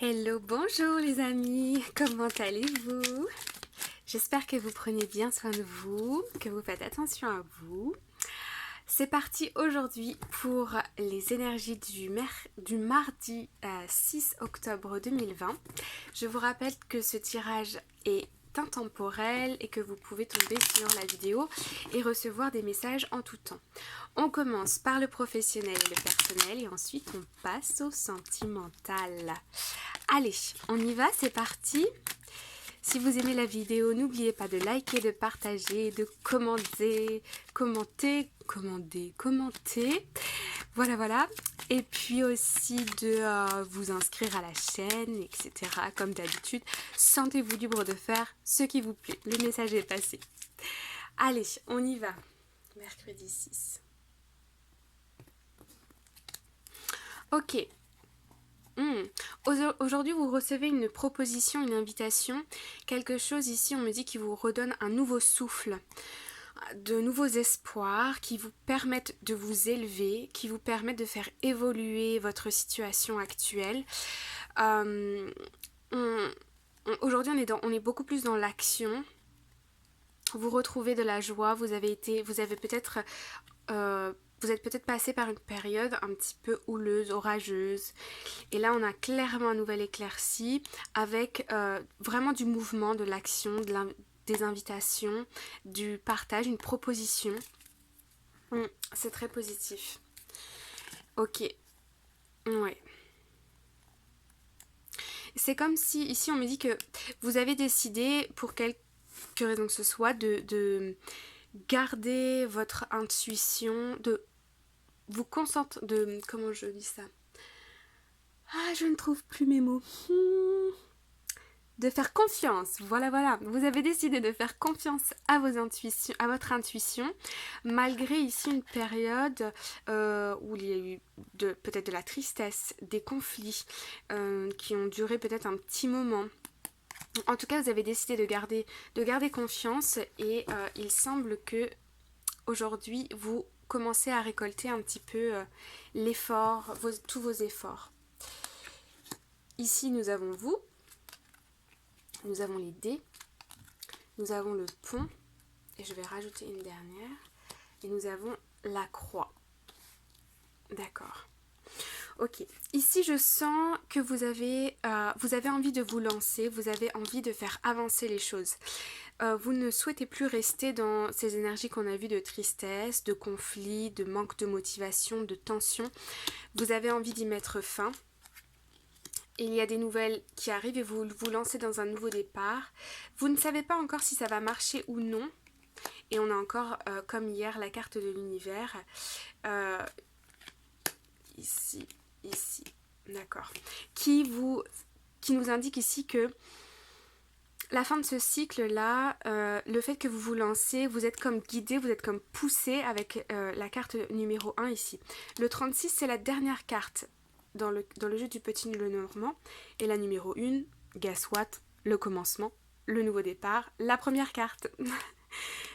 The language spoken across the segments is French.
Hello, bonjour les amis, comment allez-vous? J'espère que vous prenez bien soin de vous, que vous faites attention à vous. C'est parti aujourd'hui pour les énergies du mardi 6 octobre 2020. Je vous rappelle que ce tirage est intemporel et que vous pouvez tomber sur la vidéo et recevoir des messages en tout temps. On commence par le professionnel et le personnel et ensuite on passe au sentimental. Allez, on y va, c'est parti. Si vous aimez la vidéo, n'oubliez pas de liker, de partager, de commenter. Voilà. Et puis aussi de vous inscrire à la chaîne, etc. Comme d'habitude, sentez-vous libre de faire ce qui vous plaît. Le message est passé. Allez, on y va. Mercredi 6. Ok. Aujourd'hui, vous recevez une proposition, une invitation, quelque chose ici, on me dit qui vous redonne un nouveau souffle, de nouveaux espoirs qui vous permettent de vous élever, qui vous permettent de faire évoluer votre situation actuelle. Aujourd'hui, on est beaucoup plus dans l'action. Vous retrouvez de la joie, vous êtes peut-être passé par une période un petit peu houleuse, orageuse. Et là, on a clairement un nouvel éclairci avec vraiment du mouvement, de l'action, des invitations, du partage, une proposition. C'est très positif. Ok. Ouais. C'est comme si, ici, on me dit que vous avez décidé, pour quelque raison que ce soit, de garder votre intuition, de vous concentrer, comment je dis ça? Ah, je ne trouve plus mes mots. De faire confiance, voilà. Vous avez décidé de faire confiance à votre intuition, malgré ici une période où il y a eu peut-être de la tristesse, des conflits qui ont duré peut-être un petit moment. En tout cas, vous avez décidé de garder confiance et il semble que aujourd'hui vous commencez à récolter un petit peu l'effort, tous vos efforts. Ici, nous avons vous. Nous avons les dés, nous avons le pont, et je vais rajouter une dernière, et nous avons la croix. D'accord. Ok, ici je sens que vous avez envie de vous lancer, vous avez envie de faire avancer les choses. Vous ne souhaitez plus rester dans ces énergies qu'on a vues de tristesse, de conflit, de manque de motivation, de tension. Vous avez envie d'y mettre fin. Et il y a des nouvelles qui arrivent et vous vous lancez dans un nouveau départ. Vous ne savez pas encore si ça va marcher ou non. Et on a encore, comme hier, la carte de l'univers. Ici. D'accord. Qui nous indique ici que la fin de ce cycle-là, le fait que vous vous lancez, vous êtes comme guidé, vous êtes comme poussé avec la carte numéro 1 ici. Le 36, c'est la dernière carte dans le jeu du petit nul normand. Et la numéro 1, guess what? Le commencement, le nouveau départ, la première carte.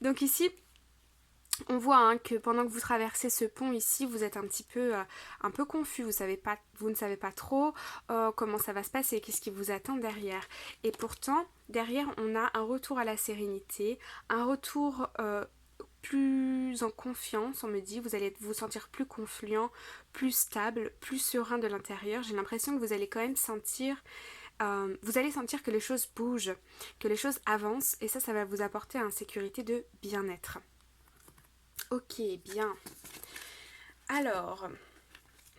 Donc ici, on voit que pendant que vous traversez ce pont ici, vous êtes un peu confus, vous ne savez pas trop comment ça va se passer, qu'est-ce qui vous attend derrière. Et pourtant, derrière, on a un retour à la sérénité, un retour plus en confiance, on me dit, vous allez vous sentir plus confiant, plus stable, plus serein de l'intérieur. J'ai l'impression que vous allez quand même sentir que les choses bougent, que les choses avancent, et ça va vous apporter une sécurité de bien-être. Ok, bien. Alors,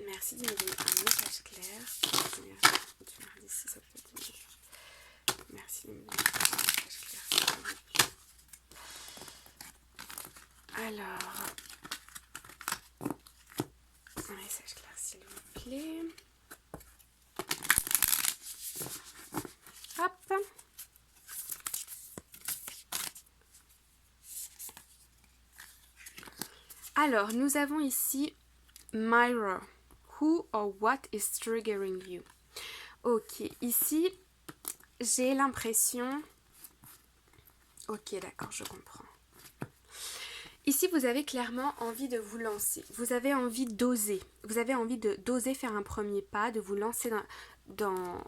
merci de me donner un message clair. Merci de me donner un message clair. Alors, un message clair s'il vous plaît. Hop. Alors, nous avons ici Mirror. Who or what is triggering you? Ok, ici, j'ai l'impression... Ok, d'accord, je comprends. Ici, vous avez clairement envie de vous lancer. Vous avez envie d'oser. Vous avez envie d'oser faire un premier pas, de vous lancer dans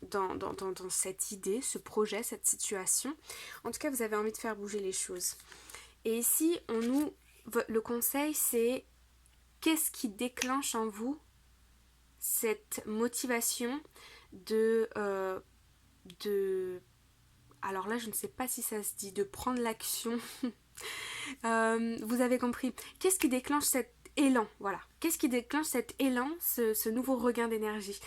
dans cette idée, ce projet, cette situation. En tout cas, vous avez envie de faire bouger les choses. Et ici, le conseil, c'est qu'est-ce qui déclenche en vous cette motivation alors là, je ne sais pas si ça se dit, de prendre l'action. Vous avez compris. Qu'est-ce qui déclenche cet élan? Voilà. Qu'est-ce qui déclenche cet élan, ce nouveau regain d'énergie?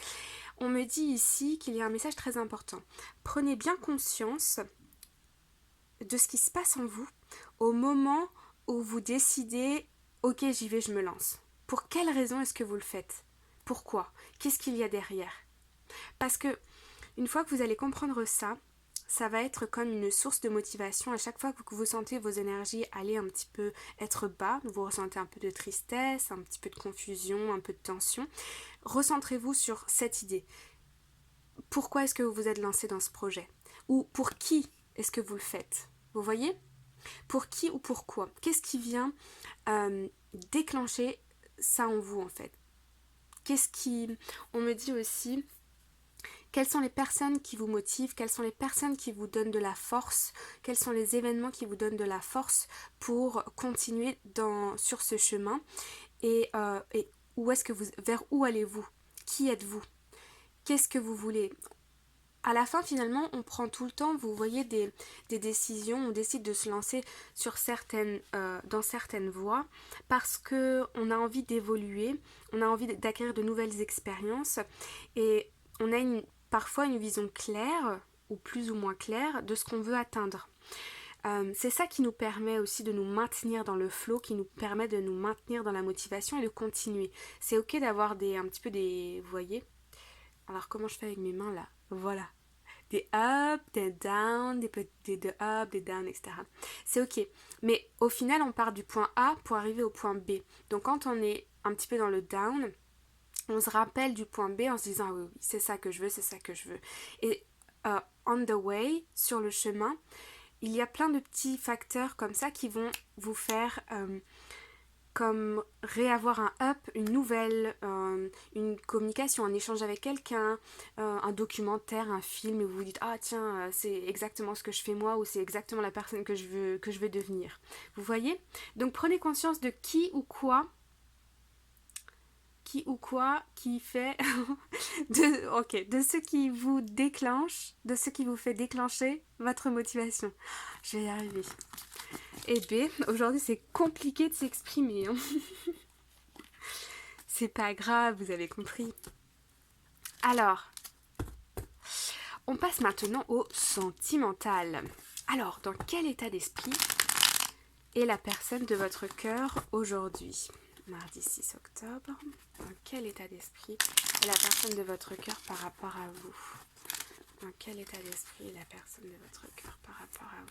On me dit ici qu'il y a un message très important. Prenez bien conscience de ce qui se passe en vous au moment où vous décidez « Ok, j'y vais, je me lance ». Pour quelle raison est-ce que vous le faites? Pourquoi? Qu'est-ce qu'il y a derrière? Parce que une fois que vous allez comprendre ça, ça va être comme une source de motivation. À chaque fois que vous sentez vos énergies aller un petit peu être bas, vous ressentez un peu de tristesse, un petit peu de confusion, un peu de tension, recentrez-vous sur cette idée. Pourquoi est-ce que vous vous êtes lancé dans ce projet? Ou pour qui est-ce que vous le faites? Vous voyez? Pour qui ou pourquoi? Qu'est-ce qui vient déclencher ça en vous en fait? On me dit aussi, quelles sont les personnes qui vous motivent? Quelles sont les personnes qui vous donnent de la force? Quels sont les événements qui vous donnent de la force pour continuer sur ce chemin? Et vers où allez-vous? Qui êtes-vous? Qu'est-ce que vous voulez? À la fin, finalement, on prend tout le temps, vous voyez, des décisions, on décide de se lancer dans certaines voies parce qu'on a envie d'évoluer, on a envie d'acquérir de nouvelles expériences et on a parfois une vision claire ou plus ou moins claire de ce qu'on veut atteindre. C'est ça qui nous permet aussi de nous maintenir dans le flow, qui nous permet de nous maintenir dans la motivation et de continuer. C'est ok d'avoir un petit peu vous voyez? Alors comment je fais avec mes mains là? Voilà. Des up, des down, des up, des down, etc. C'est ok. Mais au final, on part du point A pour arriver au point B. Donc quand on est un petit peu dans le down, on se rappelle du point B en se disant oui, c'est ça que je veux, c'est ça que je veux. Et on the way, sur le chemin, il y a plein de petits facteurs comme ça qui vont vous faire comme réavoir un up, une nouvelle, une communication, un échange avec quelqu'un, un documentaire, un film, et vous vous dites ah tiens, c'est exactement ce que je fais moi, ou c'est exactement la personne que je veux devenir. Vous voyez? Donc prenez conscience de qui ou quoi qui fait de ce qui vous déclenche, de ce qui vous fait déclencher votre motivation. Je vais y arriver. Et B, aujourd'hui c'est compliqué de s'exprimer. Hein. C'est pas grave, vous avez compris. Alors, on passe maintenant au sentimental. Alors, dans quel état d'esprit est la personne de votre cœur aujourd'hui? Mardi 6 octobre. Dans quel état d'esprit est la personne de votre cœur par rapport à vous? Dans quel état d'esprit est la personne de votre cœur par rapport à vous?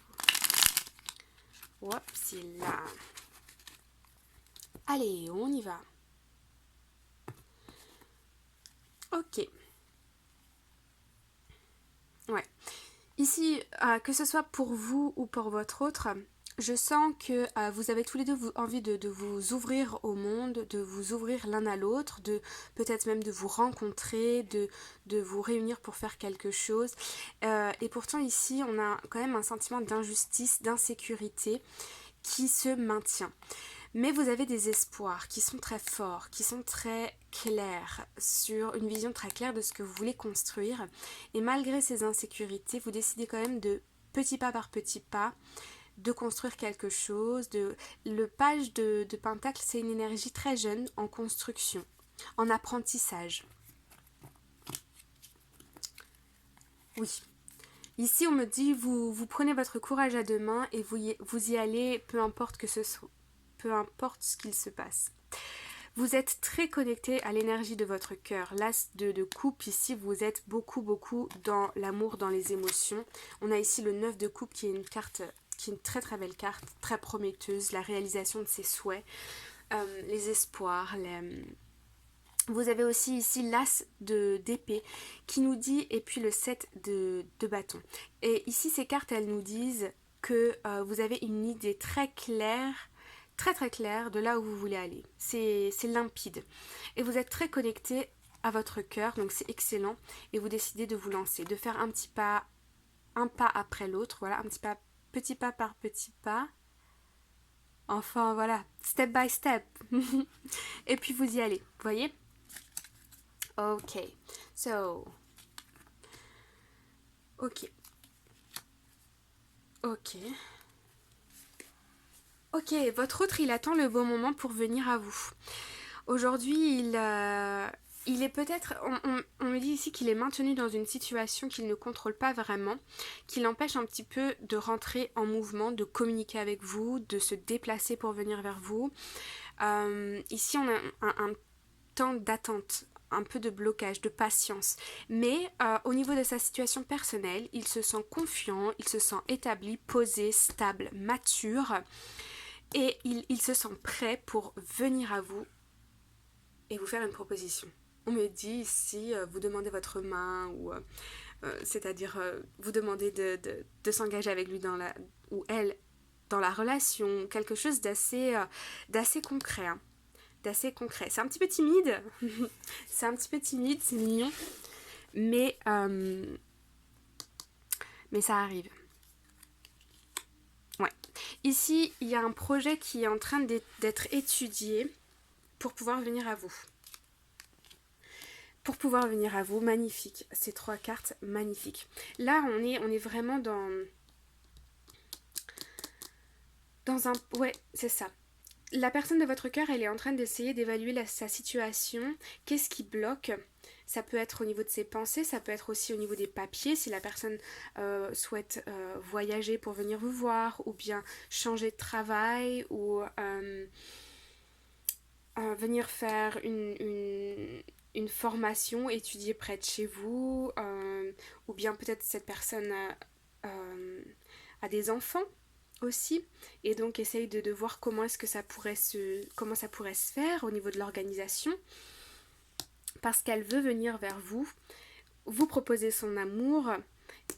Hop, c'est là. Allez, on y va. Ok. Ouais. Ici, que ce soit pour vous ou pour votre autre, je sens que vous avez tous les deux envie de vous ouvrir au monde, de vous ouvrir l'un à l'autre, de peut-être même de vous rencontrer, de vous réunir pour faire quelque chose. Et pourtant ici, on a quand même un sentiment d'injustice, d'insécurité qui se maintient. Mais vous avez des espoirs qui sont très forts, qui sont très clairs, sur une vision très claire de ce que vous voulez construire. Et malgré ces insécurités, vous décidez quand même de petit pas par petit pas, de construire quelque chose. Le page de Pentacle, c'est une énergie très jeune en construction, en apprentissage. Oui. Ici, on me dit, vous prenez votre courage à deux mains et vous y allez, peu importe ce qu'il se passe. Vous êtes très connecté à l'énergie de votre cœur. L'as de coupe, ici, vous êtes beaucoup dans l'amour, dans les émotions. On a ici le 9 de coupe qui est une carte, qui est une très très belle carte, très prometteuse, la réalisation de ses souhaits, les espoirs, Vous avez aussi ici l'as d'épée qui nous dit, et puis le 7 de bâton. Et ici, ces cartes, elles nous disent que vous avez une idée très claire, très très claire de là où vous voulez aller. C'est limpide. Et vous êtes très connecté à votre cœur, donc c'est excellent, et vous décidez de vous lancer, de faire un pas après l'autre, voilà, petit pas par petit pas, enfin voilà, step by step, et puis vous y allez, vous voyez? Ok, so, ok, ok, ok, votre autre il attend le bon moment pour venir à vous. Aujourd'hui, il est peut-être, on me dit ici qu'il est maintenu dans une situation qu'il ne contrôle pas vraiment, qui l'empêche un petit peu de rentrer en mouvement, de communiquer avec vous, de se déplacer pour venir vers vous. Ici, on a un temps d'attente, un peu de blocage, de patience. Mais au niveau de sa situation personnelle, il se sent confiant, il se sent établi, posé, stable, mature, et il se sent prêt pour venir à vous et vous faire une proposition. On me dit ici, vous demandez votre main, ou c'est-à-dire vous demandez de s'engager avec lui ou elle dans la relation, quelque chose d'assez concret. Hein, d'assez concret. C'est un petit peu timide, c'est mignon, mais ça arrive. Ouais. Ici, il y a un projet qui est en train d'être étudié pour pouvoir venir à vous. Pour pouvoir venir à vous, magnifique. Ces 3 cartes, magnifiques. Là, on est vraiment dans un... Ouais, c'est ça. La personne de votre cœur, elle est en train d'essayer d'évaluer sa situation. Qu'est-ce qui bloque? Ça peut être au niveau de ses pensées, ça peut être aussi au niveau des papiers, si la personne souhaite voyager pour venir vous voir, ou bien changer de travail, ou venir faire une formation, étudier près de chez vous, ou bien peut-être cette personne a des enfants aussi, et donc essaye de voir comment est-ce que ça pourrait se faire au niveau de l'organisation, parce qu'elle veut venir vers vous, vous proposer son amour,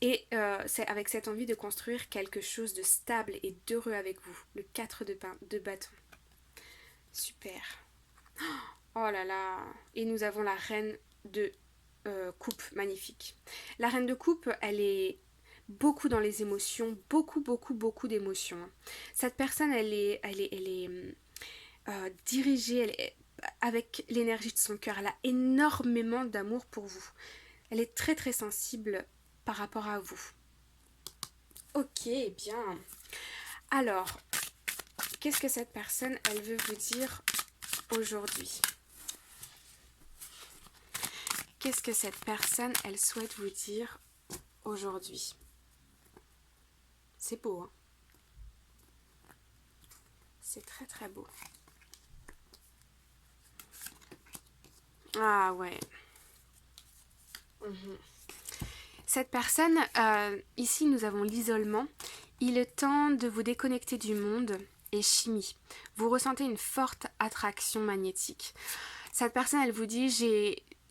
et c'est avec cette envie de construire quelque chose de stable et d'heureux avec vous. Le 4 de bâton. Super. Oh là là. Et nous avons la reine de coupe, magnifique. La reine de coupe, elle est beaucoup dans les émotions, beaucoup d'émotions. Cette personne, elle est dirigée, avec l'énergie de son cœur. Elle a énormément d'amour pour vous. Elle est très sensible par rapport à vous. Ok, bien. Alors, qu'est-ce que cette personne, elle veut vous dire aujourd'hui? Qu'est-ce que cette personne, elle souhaite vous dire aujourd'hui? C'est beau, hein? C'est très beau. Ah ouais. Cette personne, ici nous avons l'isolement. Il est temps de vous déconnecter du monde et chimie. Vous ressentez une forte attraction magnétique. Cette personne, elle vous dit,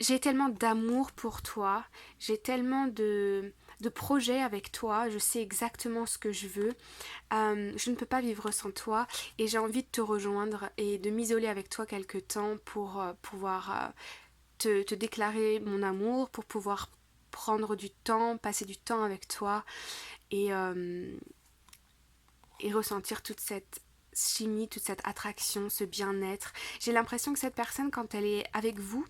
j'ai tellement d'amour pour toi, j'ai tellement de projets avec toi, je sais exactement ce que je veux, je ne peux pas vivre sans toi, et j'ai envie de te rejoindre et de m'isoler avec toi quelque temps pour pouvoir te déclarer mon amour, pour pouvoir prendre du temps, passer du temps avec toi, et ressentir toute cette chimie, toute cette attraction, ce bien-être. J'ai l'impression que cette personne, quand elle est avec vous,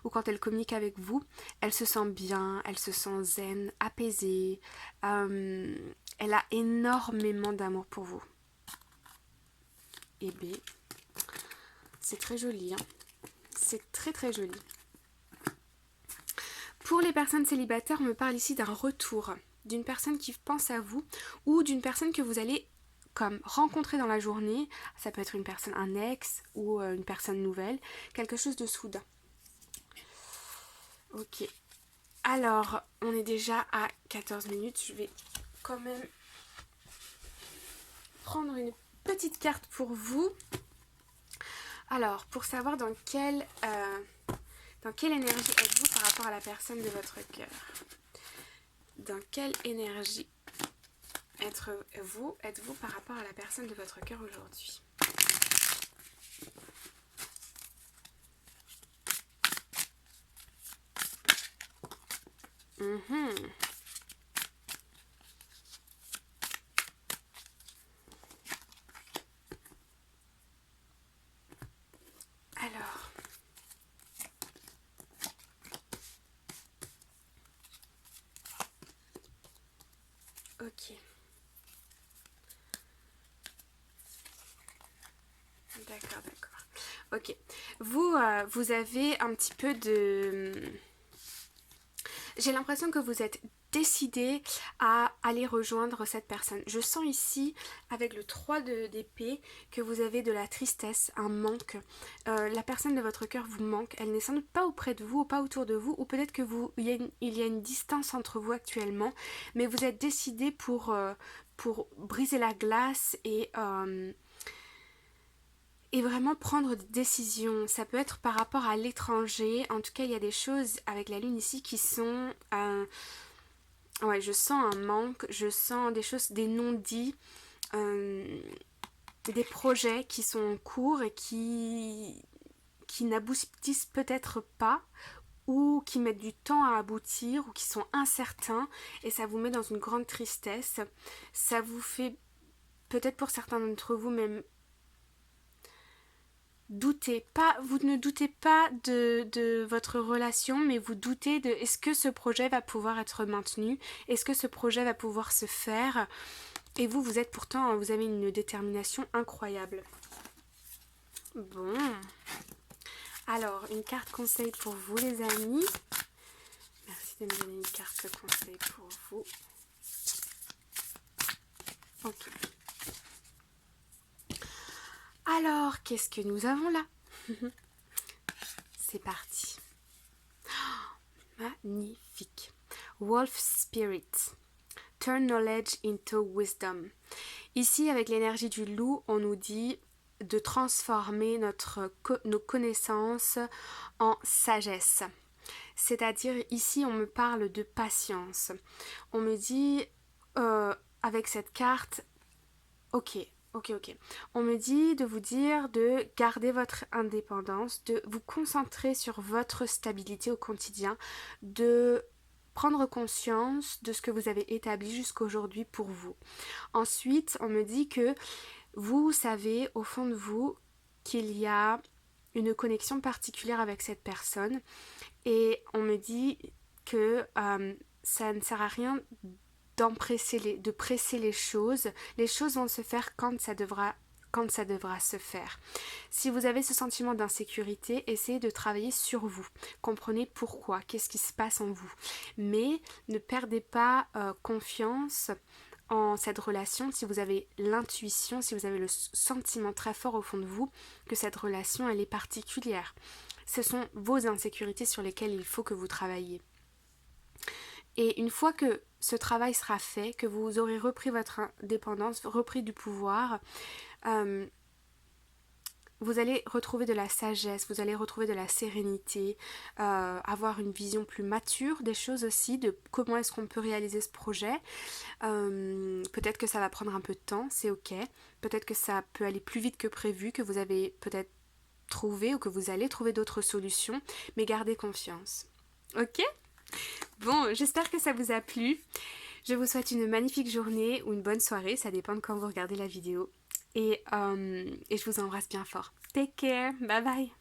ou quand elle communique avec vous, elle se sent bien, elle se sent zen, apaisée. Elle a énormément d'amour pour vous. Et B, c'est très joli, hein. C'est très joli. Pour les personnes célibataires, on me parle ici d'un retour, d'une personne qui pense à vous, ou d'une personne que vous allez comme rencontrer dans la journée. Ça peut être une personne, un ex, ou une personne nouvelle, quelque chose de soudain. Ok. Alors, on est déjà à 14 minutes. Je vais quand même prendre une petite carte pour vous. Alors, pour savoir dans quelle énergie êtes-vous par rapport à la personne de votre cœur? Dans quelle énergie êtes-vous par rapport à la personne de votre cœur aujourd'hui? Mhm. Alors, ok. D'accord, d'accord. Ok. Vous avez un petit peu de... J'ai l'impression que vous êtes décidé à aller rejoindre cette personne. Je sens ici, avec le 3 d'épée, que vous avez de la tristesse, un manque. La personne de votre cœur vous manque. Elle n'est sans doute pas auprès de vous ou pas autour de vous, ou peut-être que il y a une distance entre vous actuellement, mais vous êtes décidé pour briser la glace et vraiment prendre des décisions. Ça peut être par rapport à l'étranger. En tout cas, il y a des choses avec la lune ici qui sont... ouais, je sens un manque, je sens des choses, des non-dits, euh, des projets qui sont en cours et qui n'aboutissent peut-être pas ou qui mettent du temps à aboutir ou qui sont incertains et ça vous met dans une grande tristesse. Ça vous fait peut-être pour certains d'entre vous même doutez pas, vous ne doutez pas de votre relation, mais vous doutez de est-ce que ce projet va pouvoir être maintenu, est-ce que ce projet va pouvoir se faire, et vous, vous êtes pourtant, vous avez une détermination incroyable. Bon, alors une carte conseil pour vous les amis. Merci de me donner une carte conseil pour vous. Ok. Alors, qu'est-ce que nous avons là? C'est parti. Magnifique. Wolf Spirit. Turn knowledge into wisdom. Ici, avec l'énergie du loup, on nous dit de transformer nos connaissances en sagesse. C'est-à-dire, ici, on me parle de patience. On me dit, avec cette carte, ok. On me dit de vous dire de garder votre indépendance, de vous concentrer sur votre stabilité au quotidien, de prendre conscience de ce que vous avez établi jusqu'aujourd'hui pour vous. Ensuite, on me dit que vous savez au fond de vous qu'il y a une connexion particulière avec cette personne et on me dit que ça ne sert à rien de presser les choses vont se faire quand ça devra se faire. Si vous avez ce sentiment d'insécurité, essayez de travailler sur vous. Comprenez pourquoi, qu'est-ce qui se passe en vous. Mais ne perdez pas confiance en cette relation si vous avez l'intuition, si vous avez le sentiment très fort au fond de vous que cette relation elle est particulière. Ce sont vos insécurités sur lesquelles il faut que vous travailliez. Et une fois que ce travail sera fait, que vous aurez repris votre indépendance, repris du pouvoir, vous allez retrouver de la sagesse, vous allez retrouver de la sérénité, avoir une vision plus mature des choses aussi, de comment est-ce qu'on peut réaliser ce projet. Peut-être que ça va prendre un peu de temps, c'est ok. Peut-être que ça peut aller plus vite que prévu, que vous avez peut-être trouvé ou que vous allez trouver d'autres solutions, mais gardez confiance. Ok ? Bon, j'espère que ça vous a plu. Je vous souhaite une magnifique journée ou une bonne soirée, ça dépend de quand vous regardez la vidéo. Et je vous embrasse bien fort. Take care, bye bye.